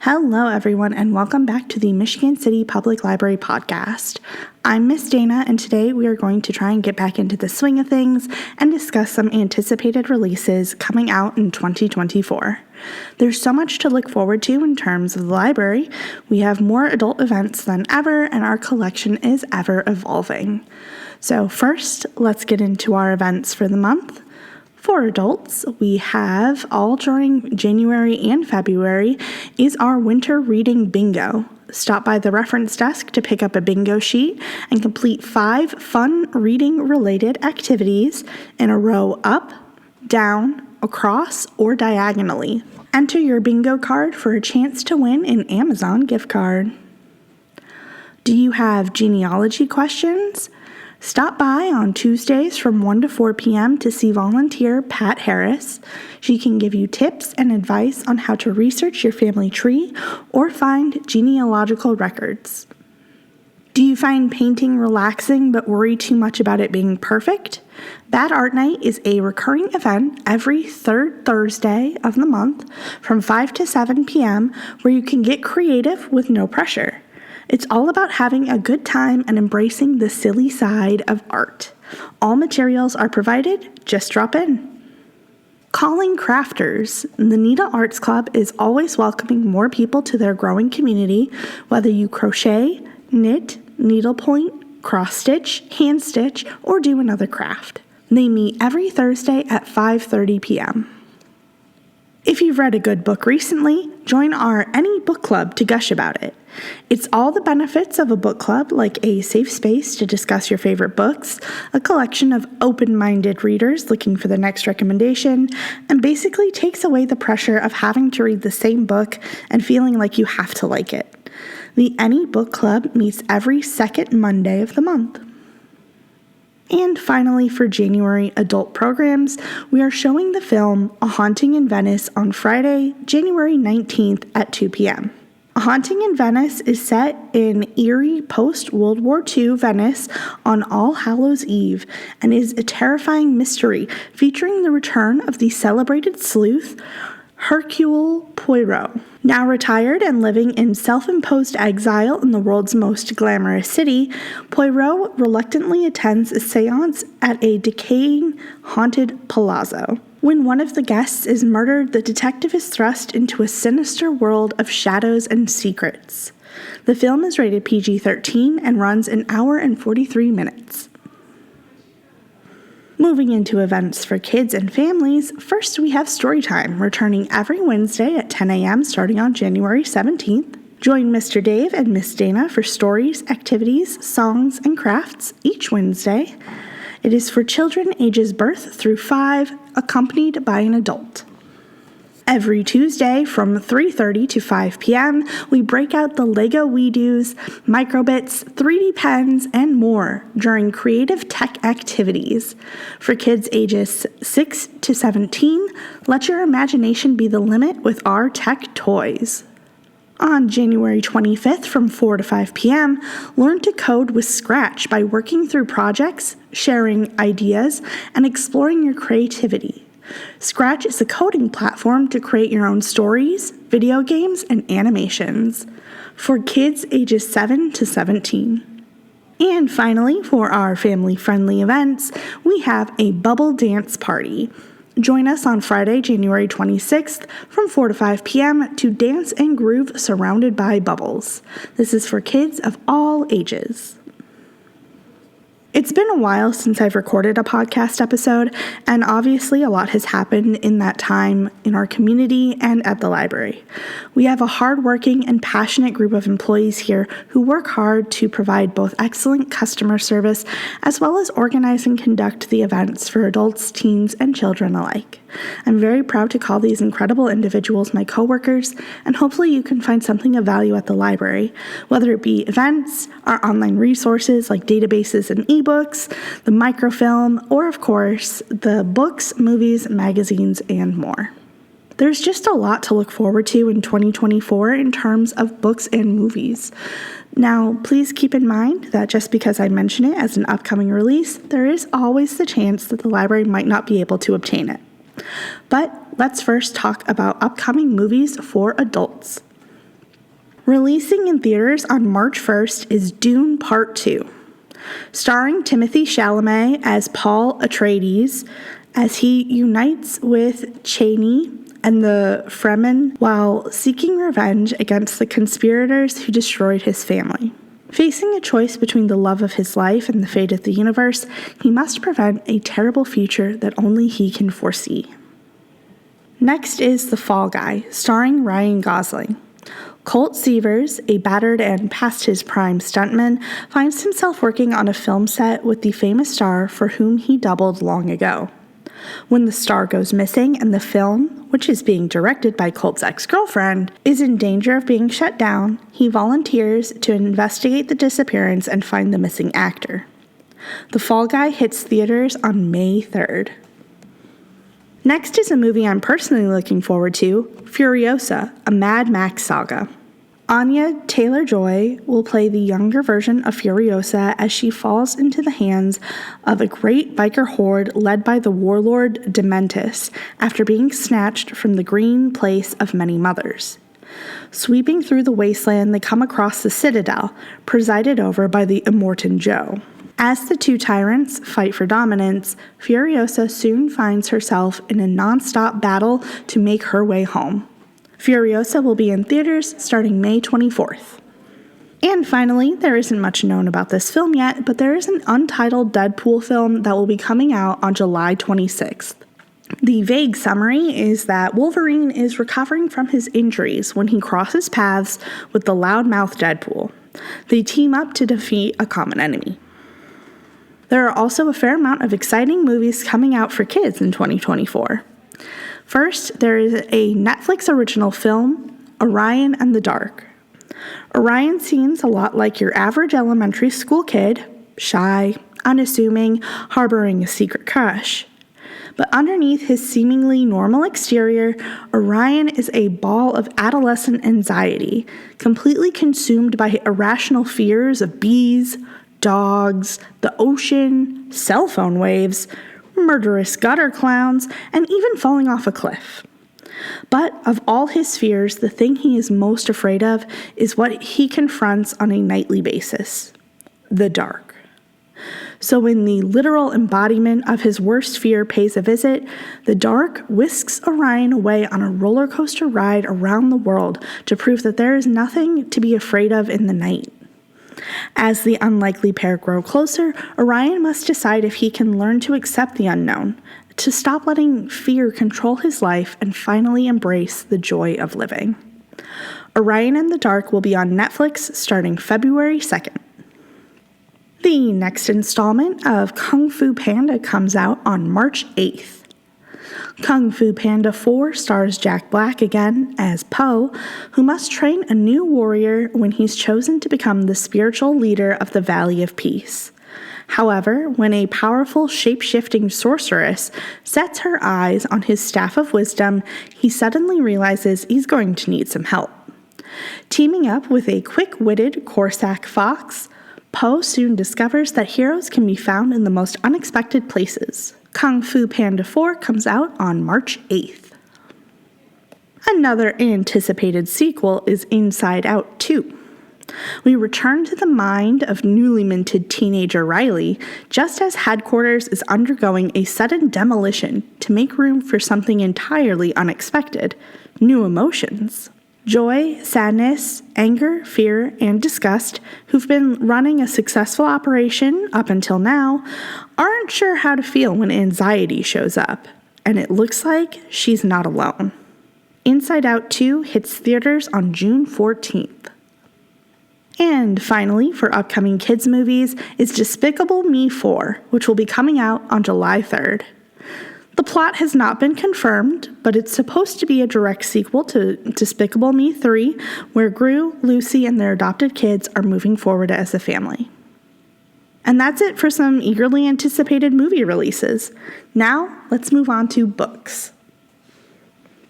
Hello, everyone, and welcome back to the Michigan City Public Library podcast. I'm Miss Dana, and today we are going to try and get back into the swing of things and discuss some anticipated releases coming out in 2024. There's so much to look forward to in terms of the library. We have more adult events than ever, and our collection is ever evolving. So first, let's get into our events for the month. For adults, we have all during January and February is our winter reading bingo. Stop by the reference desk to pick up a bingo sheet and complete 5 fun reading-related activities in a row up, down, across, or diagonally. Enter your bingo card for a chance to win an Amazon gift card. Do you have genealogy questions? Stop by on Tuesdays from 1 to 4 p.m. to see volunteer Pat Harris. She can give you tips and advice on how to research your family tree or find genealogical records. Do you find painting relaxing but worry too much about it being perfect? Bad Art Night is a recurring event every third Thursday of the month from 5 to 7 p.m. where you can get creative with no pressure. It's all about having a good time and embracing the silly side of art. All materials are provided, just drop in. Calling crafters. The Nita Arts Club is always welcoming more people to their growing community, whether you crochet, knit, needlepoint, cross-stitch, hand-stitch, or do another craft. They meet every Thursday at 5:30 p.m. If you've read a good book recently, join our Any Book Club to gush about it. It's all the benefits of a book club, like a safe space to discuss your favorite books, a collection of open-minded readers looking for the next recommendation, and basically takes away the pressure of having to read the same book and feeling like you have to like it. The Any Book Club meets every second Monday of the month. And finally, for January adult programs, we are showing the film A Haunting in Venice on Friday, January 19th at 2 p.m. A Haunting in Venice is set in eerie post-World War II Venice on All Hallows Eve and is a terrifying mystery featuring the return of the celebrated sleuth Hercule Poirot. Now retired and living in self-imposed exile in the world's most glamorous city, Poirot reluctantly attends a seance at a decaying, haunted palazzo. When one of the guests is murdered, the detective is thrust into a sinister world of shadows and secrets. The film is rated PG-13 and runs an hour and 43 minutes. Moving into events for kids and families, first we have Storytime, returning every Wednesday at 10 a.m. starting on January 17th. Join Mr. Dave and Miss Dana for stories, activities, songs, and crafts each Wednesday. It is for children ages birth through 5, accompanied by an adult. Every Tuesday from 3:30 to 5 p.m., we break out the Lego We-Dos, microbits, 3D pens, and more during creative tech activities. For kids ages 6 to 17, let your imagination be the limit with our tech toys. On January 25th from 4 to 5 p.m., learn to code with Scratch by working through projects, sharing ideas, and exploring your creativity. Scratch is a coding platform to create your own stories, video games, and animations for kids ages 7 to 17. And finally, for our family-friendly events, we have a bubble dance party. Join us on Friday, January 26th from 4 to 5 p.m. to dance and groove surrounded by bubbles. This is for kids of all ages. It's been a while since I've recorded a podcast episode, and obviously a lot has happened in that time in our community and at the library. We have a hardworking and passionate group of employees here who work hard to provide both excellent customer service as well as organize and conduct the events for adults, teens, and children alike. I'm very proud to call these incredible individuals my coworkers, and hopefully you can find something of value at the library, whether it be events, our online resources like databases and ebooks, the microfilm, or of course, the books, movies, magazines, and more. There's just a lot to look forward to in 2024 in terms of books and movies. Now, please keep in mind that just because I mention it as an upcoming release, there is always the chance that the library might not be able to obtain it. But let's first talk about upcoming movies for adults. Releasing in theaters on March 1st is Dune Part 2. Starring Timothée Chalamet as Paul Atreides as he unites with Chani and the Fremen while seeking revenge against the conspirators who destroyed his family. Facing a choice between the love of his life and the fate of the universe, he must prevent a terrible future that only he can foresee. Next is The Fall Guy, starring Ryan Gosling. Colt Seavers, a battered and past his prime stuntman, finds himself working on a film set with the famous star for whom he doubled long ago. When the star goes missing and the film, which is being directed by Colt's ex-girlfriend, is in danger of being shut down, he volunteers to investigate the disappearance and find the missing actor. The Fall Guy hits theaters on May 3rd. Next is a movie I'm personally looking forward to, Furiosa, a Mad Max saga. Anya Taylor-Joy will play the younger version of Furiosa as she falls into the hands of a great biker horde led by the warlord Dementis after being snatched from the green place of many mothers. Sweeping through the wasteland, they come across the Citadel, presided over by the Immortan Joe. As the two tyrants fight for dominance, Furiosa soon finds herself in a non-stop battle to make her way home. Furiosa will be in theaters starting May 24th. And finally, there isn't much known about this film yet, but there is an untitled Deadpool film that will be coming out on July 26th. The vague summary is that Wolverine is recovering from his injuries when he crosses paths with the loudmouth Deadpool. They team up to defeat a common enemy. There are also a fair amount of exciting movies coming out for kids in 2024. First, there is a Netflix original film, Orion and the Dark. Orion seems a lot like your average elementary school kid, shy, unassuming, harboring a secret crush. But underneath his seemingly normal exterior, Orion is a ball of adolescent anxiety, completely consumed by irrational fears of bees, dogs, the ocean, cell phone waves, murderous gutter clowns, and even falling off a cliff. But of all his fears, the thing he is most afraid of is what he confronts on a nightly basis: the dark. So when the literal embodiment of his worst fear pays a visit, the dark whisks Orion away on a roller coaster ride around the world to prove that there is nothing to be afraid of in the night. As the unlikely pair grow closer, Orion must decide if he can learn to accept the unknown, to stop letting fear control his life, and finally embrace the joy of living. Orion and the Dark will be on Netflix starting February 2nd. The next installment of Kung Fu Panda comes out on March 8th. Kung Fu Panda 4 stars Jack Black again as Po, who must train a new warrior when he's chosen to become the spiritual leader of the Valley of Peace. However, when a powerful shape-shifting sorceress sets her eyes on his Staff of Wisdom, he suddenly realizes he's going to need some help. Teaming up with a quick-witted Corsac fox, Po soon discovers that heroes can be found in the most unexpected places. Kung Fu Panda 4 comes out on March 8th. Another anticipated sequel is Inside Out 2. We return to the mind of newly minted teenager Riley just as headquarters is undergoing a sudden demolition to make room for something entirely unexpected: new emotions. Joy, sadness, anger, fear, and disgust, who've been running a successful operation up until now, aren't sure how to feel when anxiety shows up, and it looks like she's not alone. Inside Out 2 hits theaters on June 14th. And finally, for upcoming kids' movies, is Despicable Me 4, which will be coming out on July 3rd. The plot has not been confirmed, but it's supposed to be a direct sequel to Despicable Me 3, where Gru, Lucy, and their adopted kids are moving forward as a family. And that's it for some eagerly anticipated movie releases. Now, let's move on to books.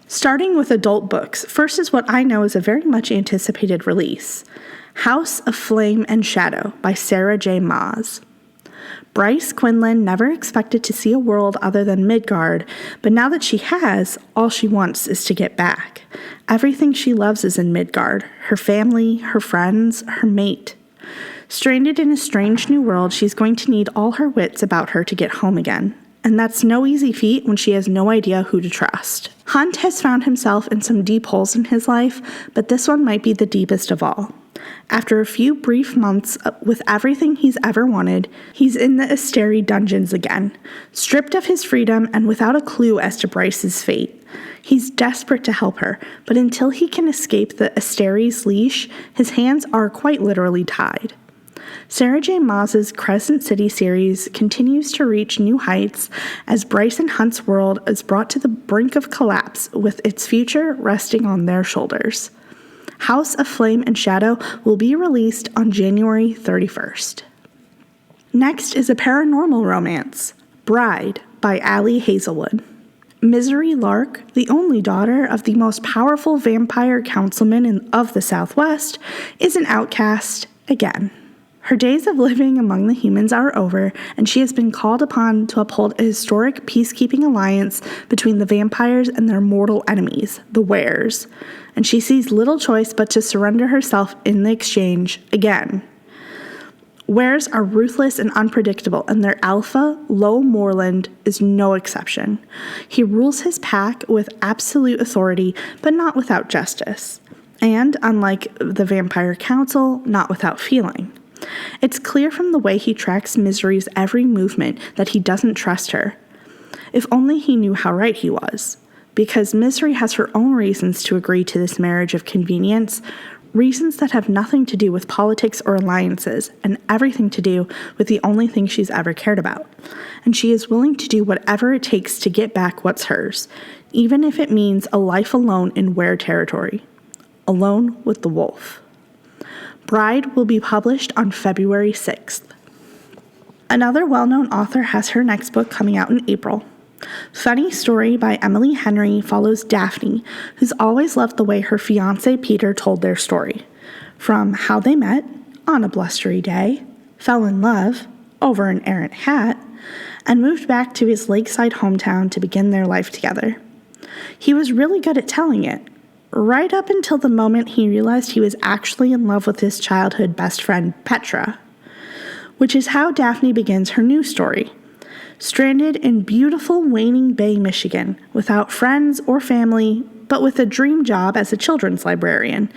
Starting with adult books, first is what I know is a very much anticipated release: House of Flame and Shadow by Sarah J. Maas. Bryce Quinlan never expected to see a world other than Midgard, but now that she has, all she wants is to get back. Everything she loves is in Midgard: her family, her friends, her mate. Stranded in a strange new world, she's going to need all her wits about her to get home again. And that's no easy feat when she has no idea who to trust. Hunt has found himself in some deep holes in his life, but this one might be the deepest of all. After a few brief months with everything he's ever wanted, he's in the Asteri dungeons again, stripped of his freedom and without a clue as to Bryce's fate. He's desperate to help her, but until he can escape the Asteri's leash, his hands are quite literally tied. Sarah J. Maas's Crescent City series continues to reach new heights as Bryce and Hunt's world is brought to the brink of collapse, with its future resting on their shoulders. House of Flame and Shadow will be released on January 31st. Next is a paranormal romance, Bride by Allie Hazelwood. Misery Lark, the only daughter of the most powerful vampire councilman of the Southwest, is an outcast again. Her days of living among the humans are over, and she has been called upon to uphold a historic peacekeeping alliance between the vampires and their mortal enemies, the Wares, and she sees little choice but to surrender herself in the exchange again. Wares are ruthless and unpredictable, and their alpha, Lo Moreland, is no exception. He rules his pack with absolute authority, but not without justice, and, unlike the Vampire Council, not without feeling. It's clear from the way he tracks Misery's every movement that he doesn't trust her. If only he knew how right he was. Because Misery has her own reasons to agree to this marriage of convenience, reasons that have nothing to do with politics or alliances, and everything to do with the only thing she's ever cared about. And she is willing to do whatever it takes to get back what's hers, even if it means a life alone in Were territory. Alone with the wolf. Bride will be published on February 6th. Another well-known author has her next book coming out in April. Funny Story by Emily Henry follows Daphne, who's always loved the way her fiancé Peter told their story. From how they met, on a blustery day, fell in love, over an errant hat, and moved back to his lakeside hometown to begin their life together. He was really good at telling it, right up until the moment he realized he was actually in love with his childhood best friend, Petra, which is how Daphne begins her new story. Stranded in beautiful Waning Bay, Michigan, without friends or family, but with a dream job as a children's librarian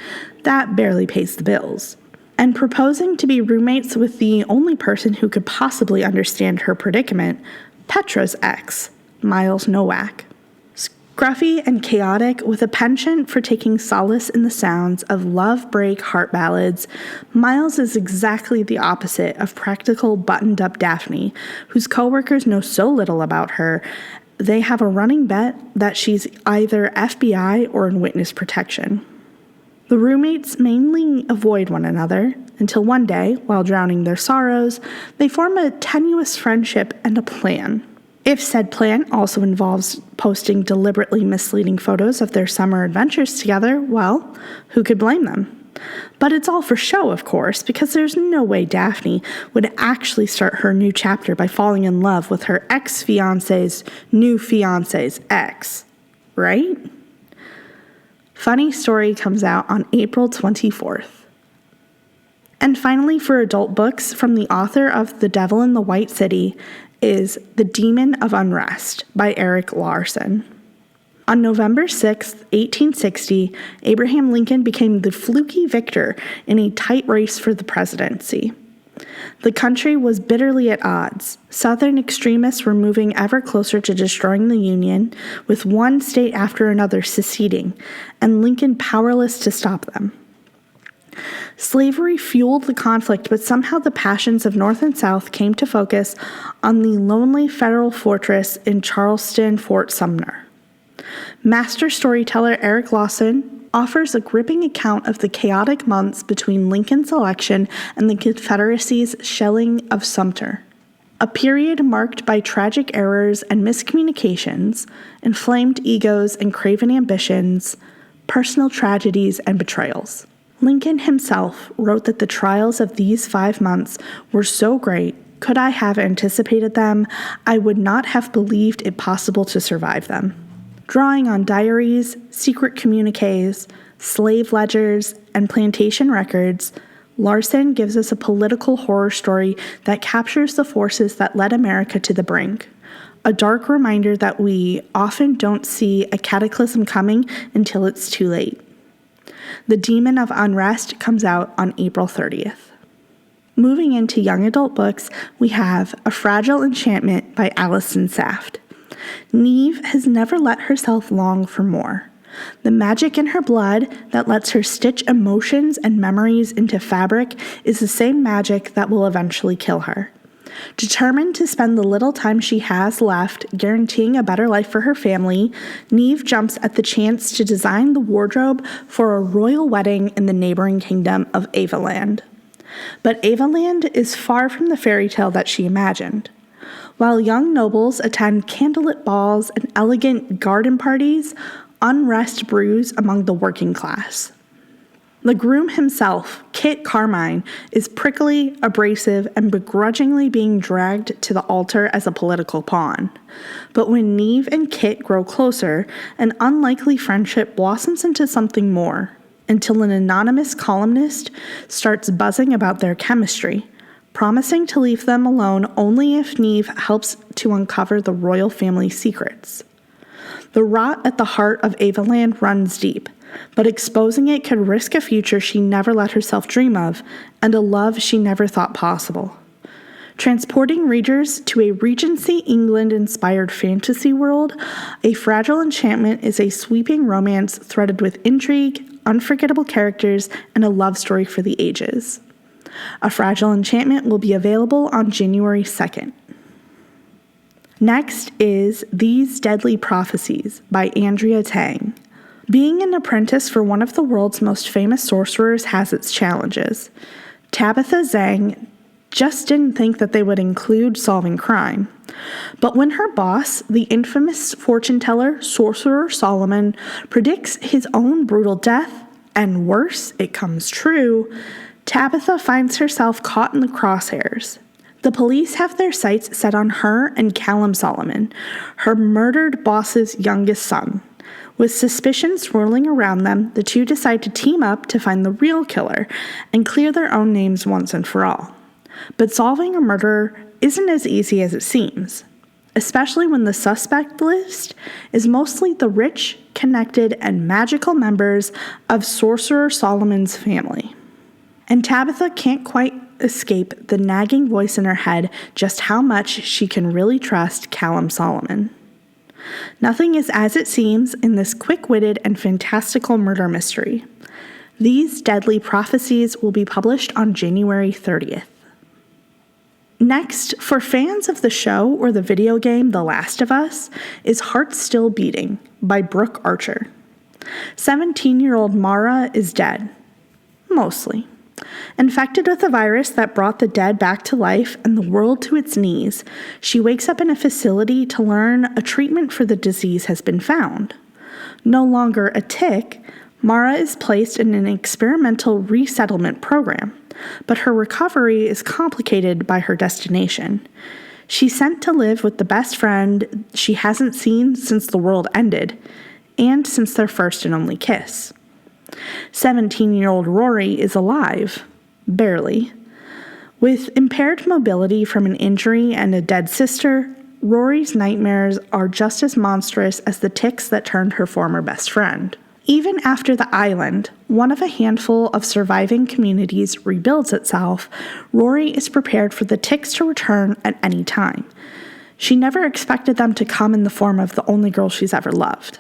that barely pays the bills, and proposing to be roommates with the only person who could possibly understand her predicament, Petra's ex, Miles Nowak. Scruffy and chaotic, with a penchant for taking solace in the sounds of love-break heart ballads, Miles is exactly the opposite of practical, buttoned-up Daphne, whose coworkers know so little about her, they have a running bet that she's either FBI or in witness protection. The roommates mainly avoid one another, until one day, while drowning their sorrows, they form a tenuous friendship and a plan. If said plan also involves posting deliberately misleading photos of their summer adventures together, well, who could blame them? But it's all for show, of course, because there's no way Daphne would actually start her new chapter by falling in love with her ex-fiancé's new fiancé's ex, right? Funny Story comes out on April 24th. And finally, for adult books, from the author of The Devil in the White City, is The Demon of Unrest by Eric Larson. On November 6, 1860, Abraham Lincoln became the fluky victor in a tight race for the presidency. The country was bitterly at odds. Southern extremists were moving ever closer to destroying the Union, with one state after another seceding, and Lincoln powerless to stop them. Slavery fueled the conflict, but somehow the passions of North and South came to focus on the lonely federal fortress in Charleston, Fort Sumner. Master storyteller Eric Lawson offers a gripping account of the chaotic months between Lincoln's election and the Confederacy's shelling of Sumter, a period marked by tragic errors and miscommunications, inflamed egos and craven ambitions, personal tragedies and betrayals. Lincoln himself wrote that the trials of these 5 months were so great Could I have anticipated them, I would not have believed it possible to survive them. Drawing on diaries, secret communiques, slave ledgers, and plantation records, Larson gives us a political horror story that captures the forces that led America to the brink. A dark reminder that we often don't see a cataclysm coming until it's too late. The Demon of Unrest comes out on April 30th. Moving into young adult books, we have A Fragile Enchantment by Allison Saft. Neve has never let herself long for more. The magic in her blood that lets her stitch emotions and memories into fabric is the same magic that will eventually kill her. Determined to spend the little time she has left guaranteeing a better life for her family, Neve jumps at the chance to design the wardrobe for a royal wedding in the neighboring kingdom of Avaland. But Avaland is far from the fairy tale that she imagined. While young nobles attend candlelit balls and elegant garden parties, unrest brews among the working class. The groom himself, Kit Carmine, is prickly, abrasive, and begrudgingly being dragged to the altar as a political pawn. But when Neve and Kit grow closer, an unlikely friendship blossoms into something more, until an anonymous columnist starts buzzing about their chemistry, promising to leave them alone only if Neve helps to uncover the royal family secrets. The rot at the heart of Avaland runs deep, but exposing it could risk a future she never let herself dream of, and a love she never thought possible. Transporting readers to a Regency England-inspired fantasy world, A Fragile Enchantment is a sweeping romance threaded with intrigue, unforgettable characters, and a love story for the ages. A Fragile Enchantment will be available on January 2nd. Next is These Deadly Prophecies by Andrea Tang. Being an apprentice for one of the world's most famous sorcerers has its challenges. Tabitha Zhang just didn't think that they would include solving crime. But when her boss, the infamous fortune teller, Sorcerer Solomon, predicts his own brutal death, and worse, it comes true, Tabitha finds herself caught in the crosshairs. The police have their sights set on her and Callum Solomon, her murdered boss's youngest son. With suspicion swirling around them, the two decide to team up to find the real killer and clear their own names once and for all. But solving a murder isn't as easy as it seems, especially when the suspect list is mostly the rich, connected, and magical members of Sorcerer Solomon's family. And Tabitha can't quite escape the nagging voice in her head just how much she can really trust Callum Solomon. Nothing is as it seems in this quick-witted and fantastical murder mystery. These Deadly Prophecies will be published on January 30th. Next, for fans of the show or the video game The Last of Us, is Heart Still Beating by Brooke Archer. 17-year-old Mara is dead. Mostly. Infected with a virus that brought the dead back to life and the world to its knees, she wakes up in a facility to learn a treatment for the disease has been found. No longer a tick, Mara is placed in an experimental resettlement program, but her recovery is complicated by her destination. She's sent to live with the best friend she hasn't seen since the world ended, and since their first and only kiss. 17-year-old Rory is alive, barely. With impaired mobility from an injury and a dead sister, Rory's nightmares are just as monstrous as the ticks that turned her former best friend. Even after the island, one of a handful of surviving communities, rebuilds itself, Rory is prepared for the ticks to return at any time. She never expected them to come in the form of the only girl she's ever loved.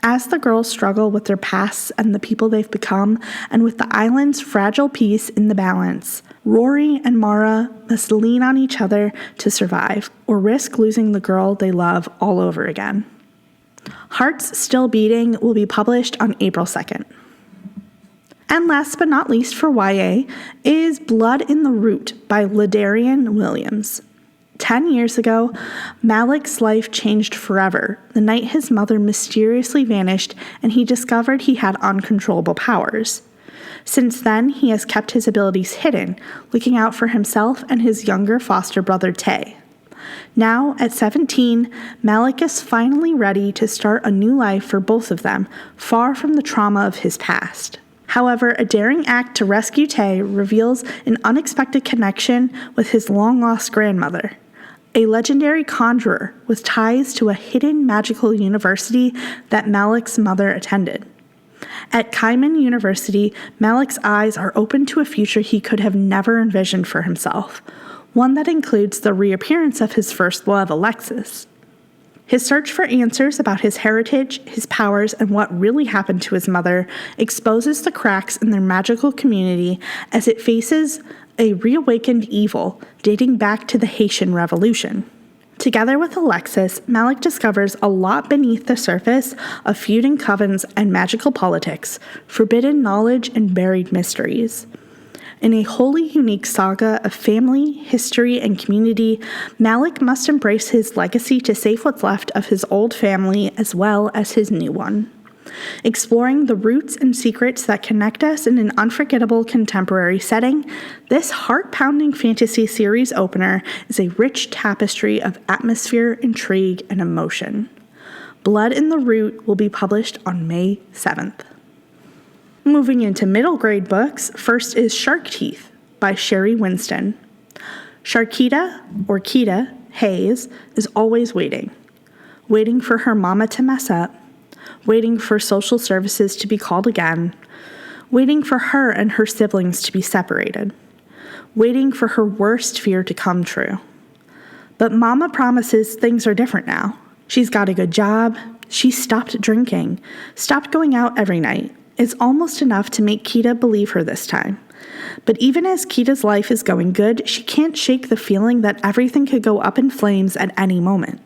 As the girls struggle with their pasts and the people they've become, and with the island's fragile peace in the balance, Rory and Mara must lean on each other to survive, or risk losing the girl they love all over again. Hearts Still Beating will be published on April 2nd. And last but not least for YA is Blood in the Root by Ladarian Williams. 10 years ago, Malik's life changed forever the night his mother mysteriously vanished and he discovered he had uncontrollable powers. Since then, he has kept his abilities hidden, looking out for himself and his younger foster brother Tay. Now, at 17, Malik is finally ready to start a new life for both of them, far from the trauma of his past. However, a daring act to rescue Tay reveals an unexpected connection with his long-lost grandmother, a legendary conjurer with ties to a hidden magical university that Malik's mother attended. At Kaiman University, Malik's eyes are open to a future he could have never envisioned for himself, one that includes the reappearance of his first love, Alexis. His search for answers about his heritage, his powers, and what really happened to his mother exposes the cracks in their magical community as it faces a reawakened evil dating back to the Haitian Revolution. Together with Alexis, Malik discovers a lot beneath the surface of feuding covens and magical politics, forbidden knowledge, and buried mysteries. In a wholly unique saga of family, history, and community, Malik must embrace his legacy to save what's left of his old family as well as his new one. Exploring the roots and secrets that connect us in an unforgettable contemporary setting, this heart-pounding fantasy series opener is a rich tapestry of atmosphere, intrigue, and emotion. Blood in the Root will be published on May 7th. Moving into middle grade books, first is Shark Teeth by Sherry Winston. Sharkita, or Kita, Hayes is always waiting for her mama to mess up, waiting for social services to be called again, waiting for her and her siblings to be separated, waiting for her worst fear to come true. But Mama promises things are different now. She's got a good job, she's stopped drinking, stopped going out every night. It's almost enough to make Kita believe her this time. But even as Kita's life is going good, she can't shake the feeling that everything could go up in flames at any moment.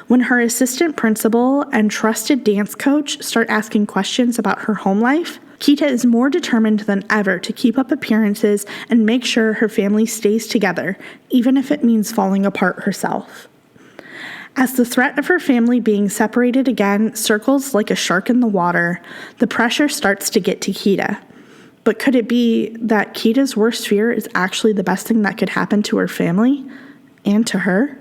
When her assistant principal and trusted dance coach start asking questions about her home life, Kita is more determined than ever to keep up appearances and make sure her family stays together, even if it means falling apart herself. As the threat of her family being separated again circles like a shark in the water, the pressure starts to get to Kita. But could it be that Kita's worst fear is actually the best thing that could happen to her family and to her?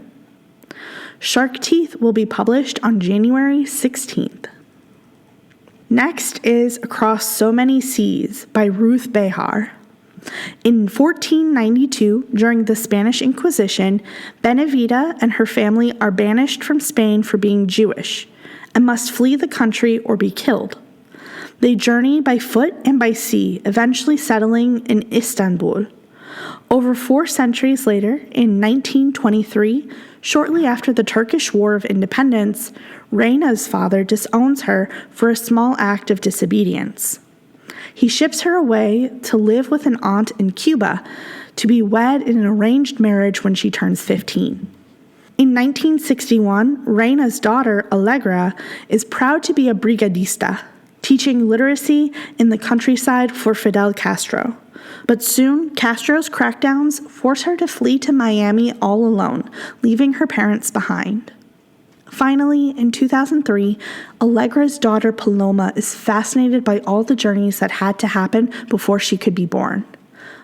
Shark Teeth will be published on January 16th. Next is Across So Many Seas by Ruth Behar. In 1492, during the Spanish Inquisition, Benevita and her family are banished from Spain for being Jewish and must flee the country or be killed. They journey by foot and by sea, eventually settling in Istanbul. Over 4 centuries later, in 1923, shortly after the Turkish War of Independence, Reina's father disowns her for a small act of disobedience. He ships her away to live with an aunt in Cuba, to be wed in an arranged marriage when she turns 15. In 1961, Reina's daughter, Allegra, is proud to be a brigadista, teaching literacy in the countryside for Fidel Castro. But soon, Castro's crackdowns force her to flee to Miami all alone, leaving her parents behind. Finally, in 2003, Allegra's daughter Paloma is fascinated by all the journeys that had to happen before she could be born.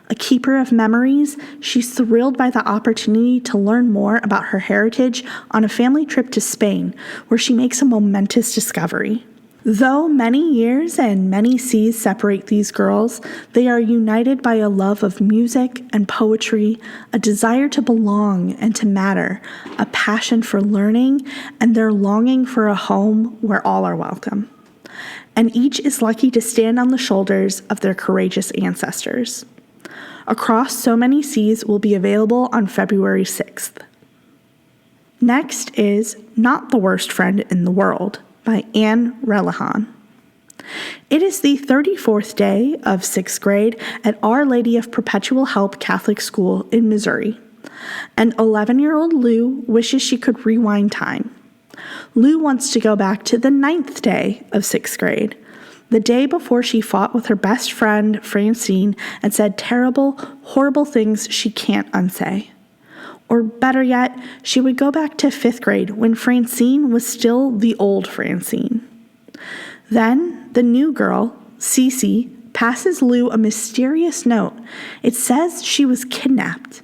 A keeper of memories, she's thrilled by the opportunity to learn more about her heritage on a family trip to Spain, where she makes a momentous discovery. Though many years and many seas separate these girls, they are united by a love of music and poetry, a desire to belong and to matter, a passion for learning, and their longing for a home where all are welcome. And each is lucky to stand on the shoulders of their courageous ancestors. Across So Many Seas will be available on February 6th. Next is Not the Worst Friend in the World by Anne Relihan. It is the 34th day of 6th grade at Our Lady of Perpetual Help Catholic School in Missouri, and 11-year-old Lou wishes she could rewind time. Lou wants to go back to the 9th day of 6th grade, the day before she fought with her best friend, Francine, and said terrible, horrible things she can't unsay. Or better yet, she would go back to 5th grade when Francine was still the old Francine. Then, the new girl, Cece, passes Lou a mysterious note. It says she was kidnapped.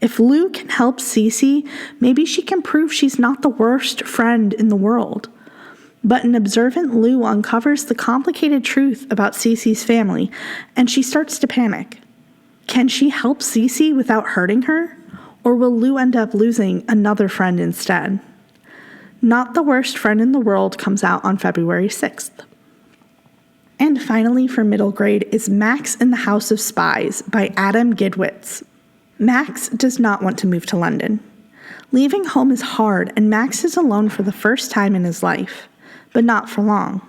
If Lou can help Cece, maybe she can prove she's not the worst friend in the world. But an observant Lou uncovers the complicated truth about Cece's family, and she starts to panic. Can she help Cece without hurting her? Or will Lou end up losing another friend instead? Not the Worst Friend in the World comes out on February 6th. And finally, for middle grade, is Max in the House of Spies by Adam Gidwitz. Max does not want to move to London. Leaving home is hard, and Max is alone for the first time in his life. But not for long.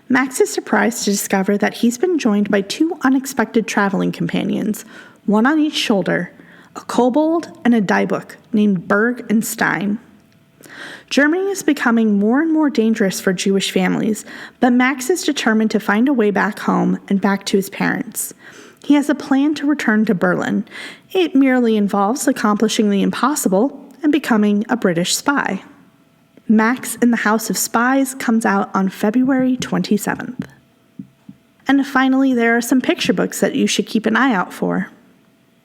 Max is surprised to discover that he's been joined by two unexpected traveling companions, one on each shoulder, a kobold and a diebuck named Berg and Stein. Germany is becoming more and more dangerous for Jewish families, but Max is determined to find a way back home and back to his parents. He has a plan to return to Berlin. It merely involves accomplishing the impossible and becoming a British spy. Max in the House of Spies comes out on February 27th. And finally, there are some picture books that you should keep an eye out for.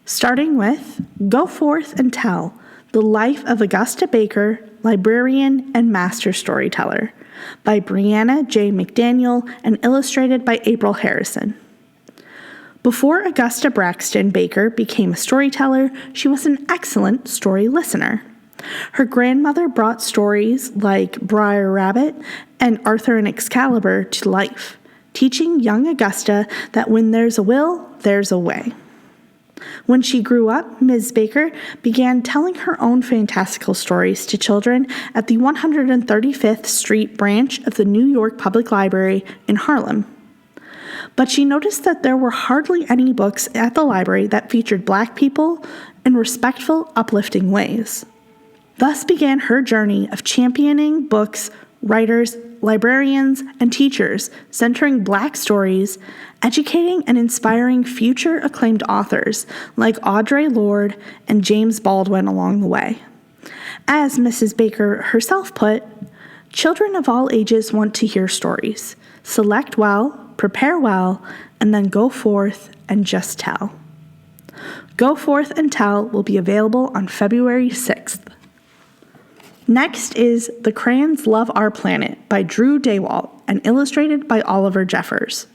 Starting with Go Forth and Tell, The Life of Augusta Baker, Librarian and Master Storyteller, by Brianna J. McDaniel and illustrated by April Harrison. Before Augusta Braxton Baker became a storyteller, she was an excellent story listener. Her grandmother brought stories like Briar Rabbit and Arthur and Excalibur to life, teaching young Augusta that when there's a will, there's a way. When she grew up, Ms. Baker began telling her own fantastical stories to children at the 135th Street branch of the New York Public Library in Harlem. But she noticed that there were hardly any books at the library that featured Black people in respectful, uplifting ways. Thus began her journey of championing books, writers, librarians, and teachers centering Black stories, educating and inspiring future acclaimed authors like Audre Lorde and James Baldwin along the way. As Mrs. Baker herself put, children of all ages want to hear stories. Select well, prepare well, and then go forth and just tell. Go Forth and Tell will be available on February 6th. Next is The Crayons Love Our Planet by Drew Daywalt and illustrated by Oliver Jeffers.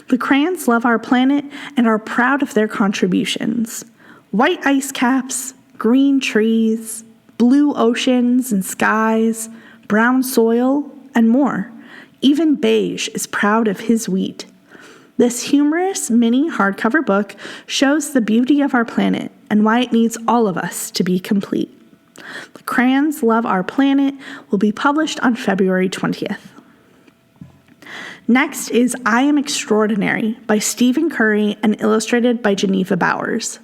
The crayons love our planet and are proud of their contributions. White ice caps, green trees, blue oceans and skies, brown soil, and more. Even beige is proud of his wheat. This humorous mini hardcover book shows the beauty of our planet and why it needs all of us to be complete. The Crayons Love Our Planet will be published on February 20th. Next is I Am Extraordinary by Stephen Curry and illustrated by Geneva Bowers.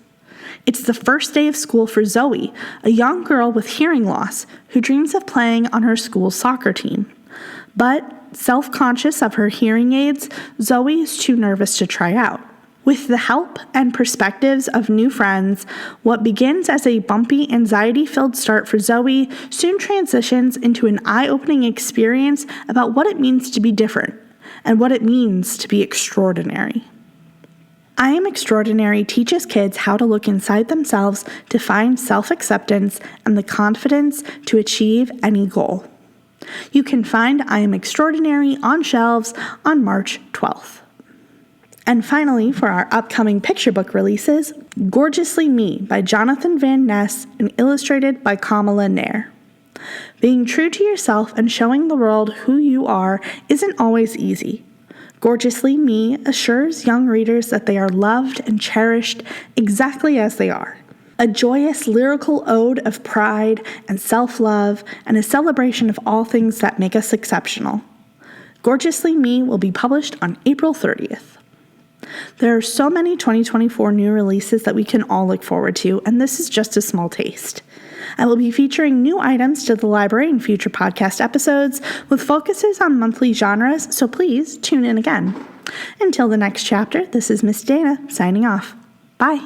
It's the first day of school for Zoe, a young girl with hearing loss who dreams of playing on her school's soccer team. But, self-conscious of her hearing aids, Zoe is too nervous to try out. With the help and perspectives of new friends, what begins as a bumpy, anxiety-filled start for Zoe soon transitions into an eye-opening experience about what it means to be different and what it means to be extraordinary. I Am Extraordinary teaches kids how to look inside themselves to find self-acceptance and the confidence to achieve any goal. You can find I Am Extraordinary on shelves on March 12th. And finally, for our upcoming picture book releases, Gorgeously Me by Jonathan Van Ness and illustrated by Kamala Nair. Being true to yourself and showing the world who you are isn't always easy. Gorgeously Me assures young readers that they are loved and cherished exactly as they are. A joyous lyrical ode of pride and self-love and a celebration of all things that make us exceptional. Gorgeously Me will be published on April 30th. There are so many 2024 new releases that we can all look forward to, and this is just a small taste. I will be featuring new items to the library in future podcast episodes with focuses on monthly genres, so please tune in again. Until the next chapter, this is Miss Dana signing off. Bye.